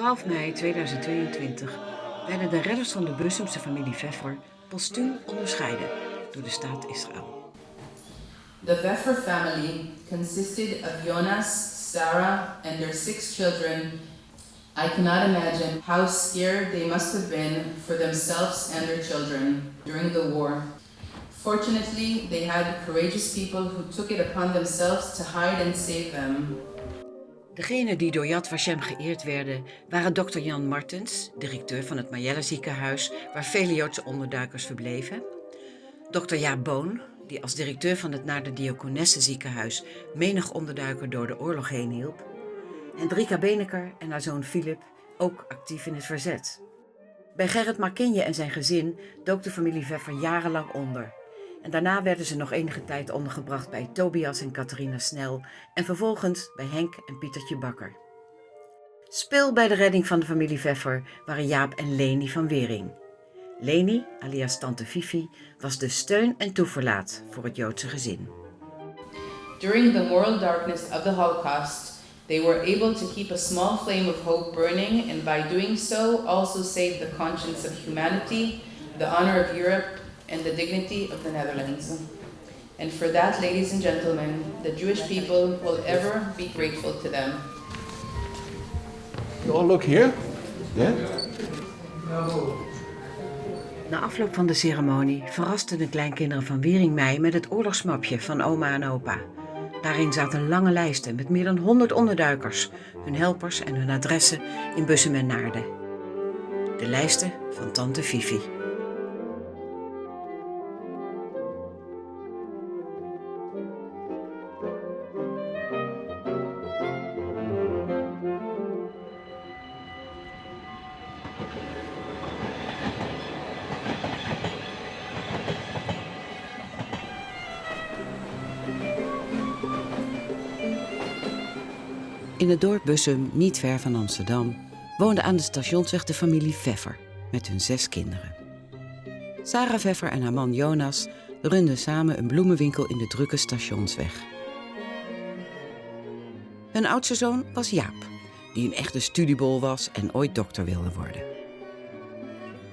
12 mei 2022 werden de redders van de Bussumse familie Veffer postuum onderscheiden door de staat Israël. The Veffer family consisted of Jonas, Sarah, and their 6 children. I cannot imagine how scared they must have been for themselves and their children during the war. Fortunately, they had courageous people who took it upon themselves to hide and save them. Degenen die door Yad Vashem geëerd werden waren dokter Jan Martens, directeur van het Mayelle ziekenhuis waar vele Joodse onderduikers verbleven. Dokter Jaap Boon, die als directeur van het Naardense Diakonesse ziekenhuis menig onderduiker door de oorlog heen hielp. Hendrika Beneker en haar zoon Philip, ook actief in het verzet. Bij Gerrit Markinje en zijn gezin dook de familie Veffer jarenlang onder. En daarna werden ze nog enige tijd ondergebracht bij Tobias en Catharina Snel en vervolgens bij Henk en Pietertje Bakker. Speel bij de redding van de familie Veffer waren Jaap en Lenie van Weering. Lenie, alias Tante Fifi, was de steun en toeverlaat voor het Joodse gezin. During the moral darkness of the Holocaust, they were able to keep a small flame of hope burning, and by doing so also save the conscience of humanity, the honor of Europe, and the dignity of the Netherlands. And for that, ladies and gentlemen, the Jewish people will ever be grateful to them. You all look here? Yeah? Na afloop van de ceremonie verrasten de kleinkinderen van Weering mij met het oorlogsmapje van oma en opa. Daarin zaten lange lijsten met meer dan 100 onderduikers, hun helpers en hun adressen in Bussum en Naarden. De lijsten van Tante Fifi. In het dorp Bussum, niet ver van Amsterdam, woonde aan de stationsweg de familie Veffer met hun 6 kinderen. Sarah Veffer en haar man Jonas runden samen een bloemenwinkel in de drukke stationsweg. Hun oudste zoon was Jaap, die een echte studiebol was en ooit dokter wilde worden.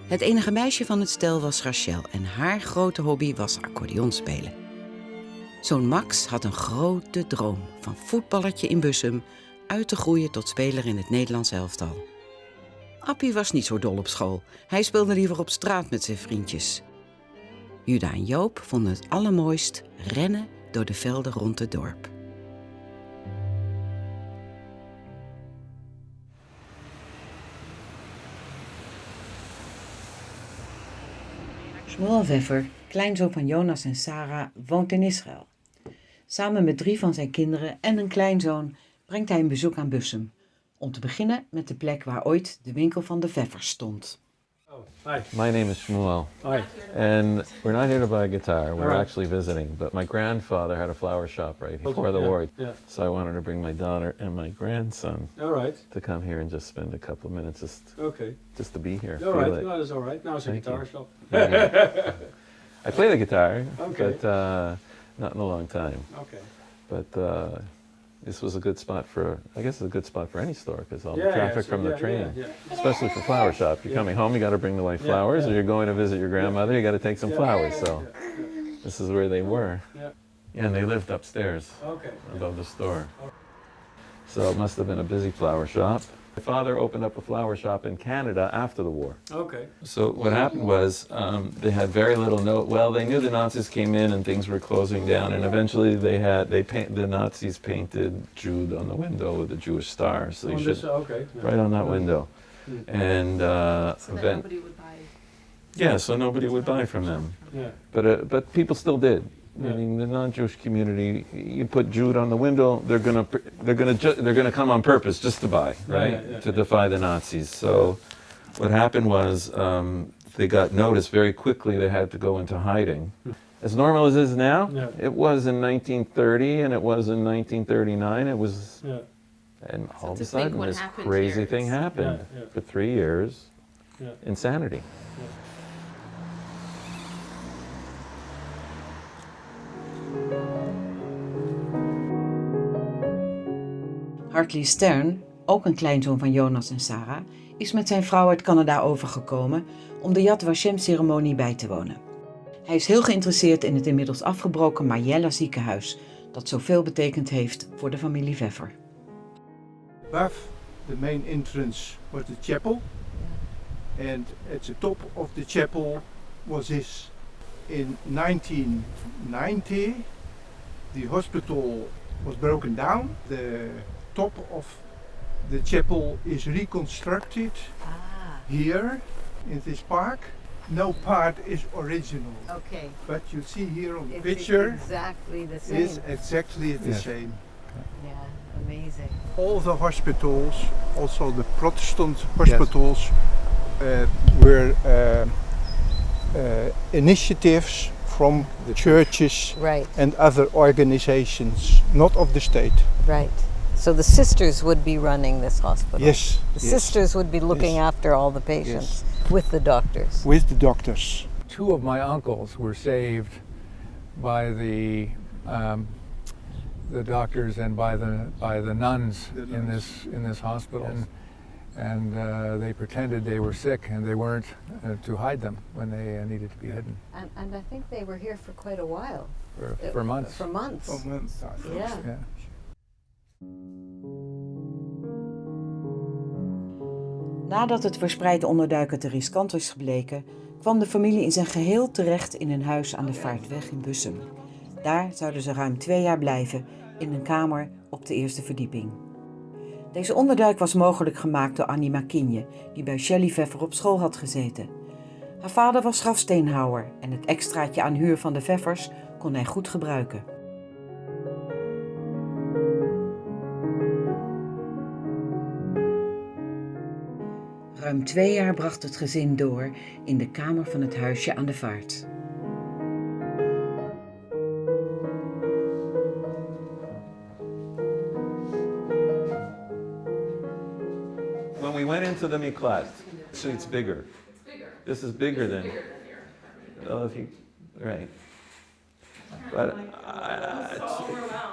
Het enige meisje van het stel was Rachel en haar grote hobby was accordeon spelen. Zoon Max had een grote droom van voetballertje in Bussum uit te groeien tot speler in het Nederlands elftal. Appie was niet zo dol op school. Hij speelde liever op straat met zijn vriendjes. Juda en Joop vonden het allermooist rennen door de velden rond het dorp. Shmuel Veffer, kleinzoon van Jonas en Sarah, woont in Israël. Samen met 3 van zijn kinderen en een kleinzoon brengt hij een bezoek aan Bussum. Om te beginnen met de plek waar ooit de winkel van de Veffers stond. Hi. My name is Shmuel. Hi. And we're not here to buy a guitar. We're actually visiting. But my grandfather had a flower shop right before the war. Yeah. So I wanted to bring my daughter and my grandson to come here and just spend a couple of minutes just to be here. All right. No, that's all right. Now it's a guitar shop. I play the guitar, but not in a long time. Okay. But this was a good spot for, I guess it's a good spot for any store because all the traffic from the train, especially for flower shop. You're coming home, you got to bring the wife flowers, or you're going to visit your grandmother, you got to take some flowers. So this is where they were. Yeah, and they lived upstairs above the store. So it must have been a busy flower shop. My father opened up a flower shop in Canada after the war. Okay. So what happened was they had very little well, they knew the Nazis came in and things were closing down, and eventually the Nazis painted Jude on the window with a Jewish star. So right on that window. And So that nobody would buy. Yeah, so nobody would buy from them. But people still did. Meaning the non-Jewish community, you put Jude on the window, they're gonna come on purpose just to buy, right? To defy the Nazis. So what happened was they got noticed very quickly. They had to go into hiding. As normal as it is now, it was in 1930 and it was in 1939. It was, and all of a sudden this crazy thing happened for 3 years. Insanity. Hartley Stern, ook een kleinzoon van Jonas en Sarah, is met zijn vrouw uit Canada overgekomen om de Yad Vashem-ceremonie bij te wonen. Hij is heel geïnteresseerd in het inmiddels afgebroken Marjella ziekenhuis, dat zoveel betekend heeft voor de familie Veffer. Above the main entrance was the chapel, and at the top of the chapel was this. In 1990, the hospital was broken down. The top of the chapel is reconstructed here in this park. No part is original. Okay. But you see here on the It's picture exactly the same. is exactly the same. Yeah, amazing. All the hospitals, also the Protestant hospitals, were initiatives from the churches Right, and other organizations, not of the state. right. So the sisters would be running this hospital. Yes, The yes. sisters would be looking Yes. after all the patients with the doctors. With the doctors. Two of my uncles were saved by the doctors and by the nuns, The in nuns. this hospital, Yes. and they pretended they were sick and they weren't, to hide them when they needed to be hidden And I think they were here for quite a while. for months. For months. For months. Yeah. Yeah. Nadat het verspreid onderduiken te riskant was gebleken, kwam de familie in zijn geheel terecht in een huis aan de Vaartweg in Bussum. Daar zouden ze ruim 2 jaar blijven, in een kamer op de eerste verdieping. Deze onderduik was mogelijk gemaakt door Annie Makinje, die bij Shelley Veffer op school had gezeten. Haar vader was grafsteenhouwer en het extraatje aan huur van de Veffers kon hij goed gebruiken. Ruim 2 jaar bracht het gezin door in de kamer van het huisje aan de vaart. When we went into the miklat, so it's bigger. This is bigger than. Oh, if you, right. But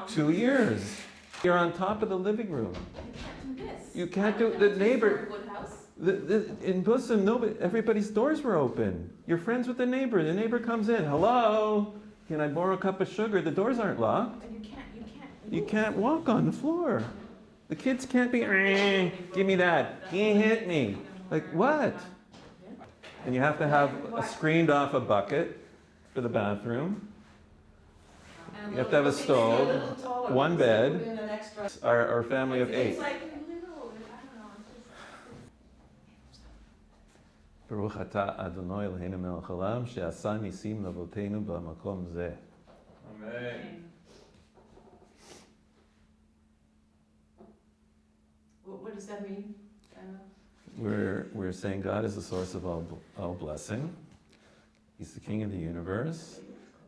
2 years. You're on top of the living room. You can't do the neighbor. In Bussum, everybody's doors were open. You're friends with the neighbor. The neighbor comes in. Hello, can I borrow a cup of sugar? The doors aren't locked. You can't walk on the floor. The kids can't be, give me that. He hit me. Like, what? And you have to have a screened off a bucket for the bathroom. You have to have a stove, 1 bed. Our family of 8. Baruch atah Adonai Eloheinu melech haolam she'asa nisim l'avoteinu b'makom zeh. Amen. What does that mean? We're saying God is the source of all blessing. He's the King of the universe,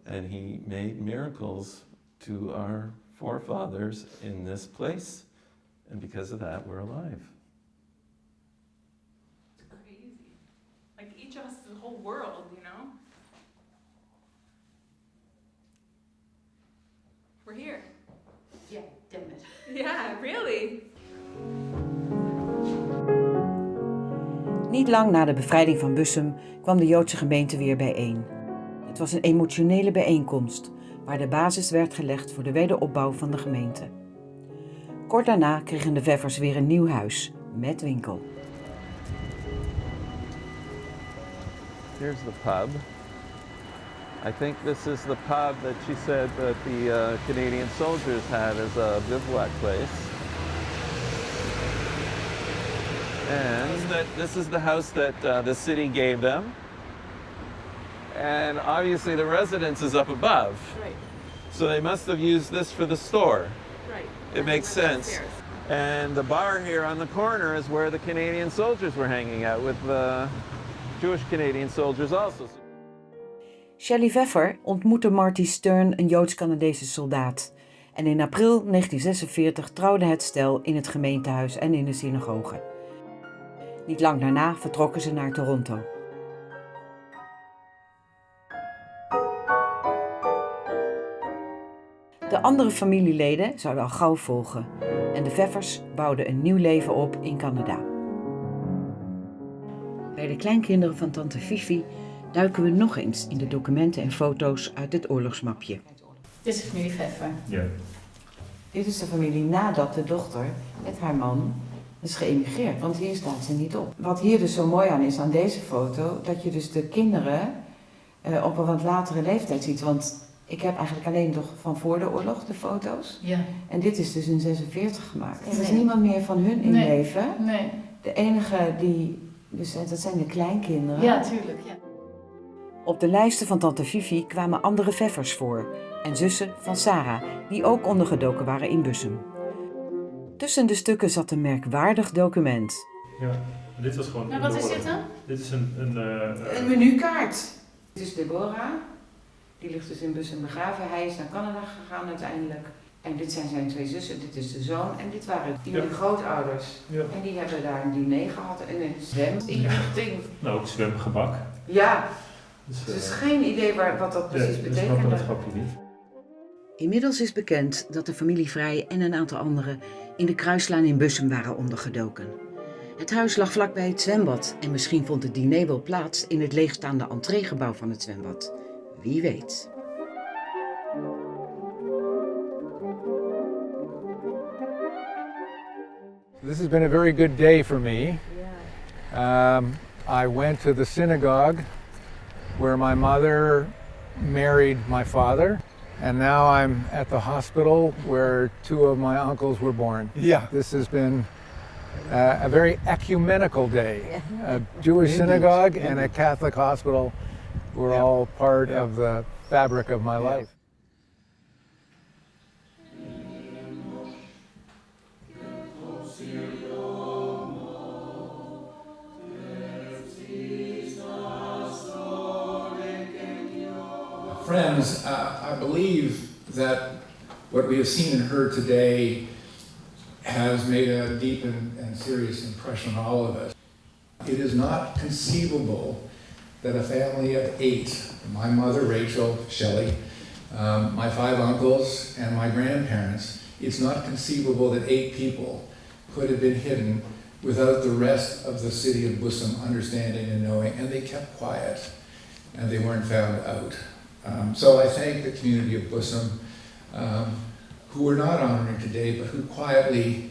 and He made miracles to our forefathers in this place, and because of that, we're alive. Crazy. Like each of us, the whole world, you know? We're here. Yeah, damn it. Yeah, really. Niet lang na de bevrijding van Bussum kwam de Joodse gemeente weer bijeen. Het was een emotionele bijeenkomst waar de basis werd gelegd voor de wederopbouw van de gemeente. Kort daarna kregen de Veffers weer een nieuw huis met winkel. Here's the pub. I think this is the pub that she said that the Canadian soldiers had as a bivouac place. And this is the house that the city gave them. And obviously the residence is up above. Right, So they must have used this for the store. right. It makes sense. And the bar here on the corner is where the Canadian soldiers were hanging out with the Jewish Canadian soldiers also. Shelley Veffer ontmoette Marty Stern, een Joods-Canadese soldaat. En in april 1946 trouwde het stel in het gemeentehuis en in de synagoge. Niet lang daarna vertrokken ze naar Toronto. De andere familieleden zouden al gauw volgen en de Veffers bouwden een nieuw leven op in Canada. Bij de kleinkinderen van Tante Fifi duiken we nog eens in de documenten en foto's uit het oorlogsmapje. Dit is familie Veffer. Ja. Dit is de familie nadat de dochter met haar man is geëmigreerd, want hier staat ze niet op. Wat hier dus zo mooi aan is aan deze foto, dat je dus de kinderen op een wat latere leeftijd ziet. Want ik heb eigenlijk alleen nog van voor de oorlog de foto's. Ja. En dit is dus in 46 gemaakt. Er is Nee. niemand meer van hun in Nee. leven. Nee. De enige die, dus dat zijn de kleinkinderen. Ja, tuurlijk. Ja. Op de lijsten van Tante Fifi kwamen andere Veffers voor en zussen van Sarah, die ook ondergedoken waren in Bussum. Tussen de stukken zat een merkwaardig document. Ja, dit was gewoon... Nou, wat is dit dan? Dit is Een menukaart. Dit is Deborah, die ligt dus in Bussum begraven. Hij is naar Canada gegaan uiteindelijk. En dit zijn zijn twee zussen, dit is de zoon en dit waren die grootouders. Ja. En die hebben daar een diner gehad en een zweminrichting. Nou, ook zwemgebak. Ja, Dus, dus geen idee wat dat precies we snappen betekende. het grapje niet. Inmiddels is bekend dat de familie Vrij en een aantal anderen in de Kruislaan in Bussum waren ondergedoken. Het huis lag vlakbij het zwembad en misschien vond het diner wel plaats in het leegstaande entreegebouw van het zwembad. Wie weet. This has been a very good day for me. I went to the synagogue where my mother married my father, and now I'm at the hospital where two of my uncles were born. Yeah. This has been a very ecumenical day. A Jewish synagogue and a Catholic hospital were all part of the fabric of my life. Friends, I believe that what we have seen and heard today has made a deep and serious impression on all of us. It is not conceivable that a family of 8, my mother, Rachel, Shelley, my 5 uncles, and my grandparents, it's not conceivable that 8 people could have been hidden without the rest of the city of Bussum understanding and knowing, and they kept quiet, and they weren't found out. So I thank the community of Bussum, who we're not honoring today, but who quietly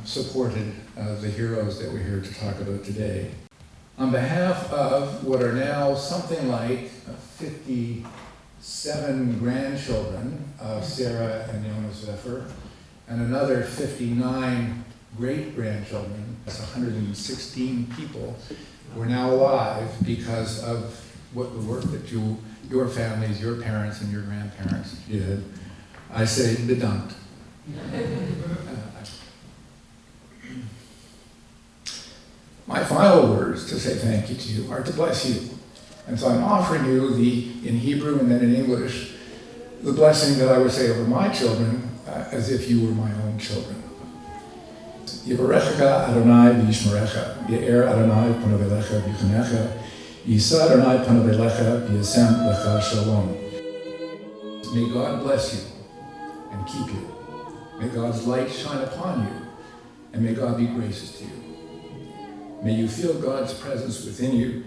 supported the heroes that we're here to talk about today. On behalf of what are now something like 57 grandchildren of Sarah and Jonas Veffer, and another 59 great-grandchildren, that's 116 people, who are now alive because of what the work that your families, your parents, and your grandparents did. I say bedankt. My final words to say thank you to you are to bless you. And so I'm offering you in Hebrew and then in English, the blessing that I would say over my children as if you were my own children. Yivarechecha Adonai v'yishmerecha, Ye'er Adonai panav elecha v'yichanecha, Yisa Adonai panav elecha v'yasem lecha shalom. May God bless you and keep you. May God's light shine upon you, and may God be gracious to you. May you feel God's presence within you,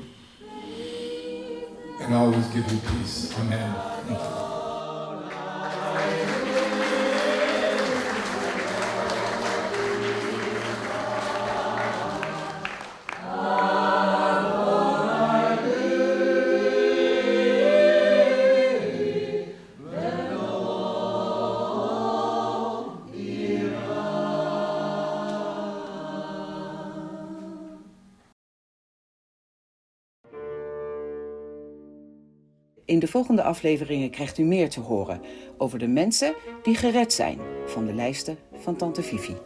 and always give you peace. Amen. Thank you. In de volgende afleveringen krijgt u meer te horen over de mensen die gered zijn van de lijsten van Tante Fifi.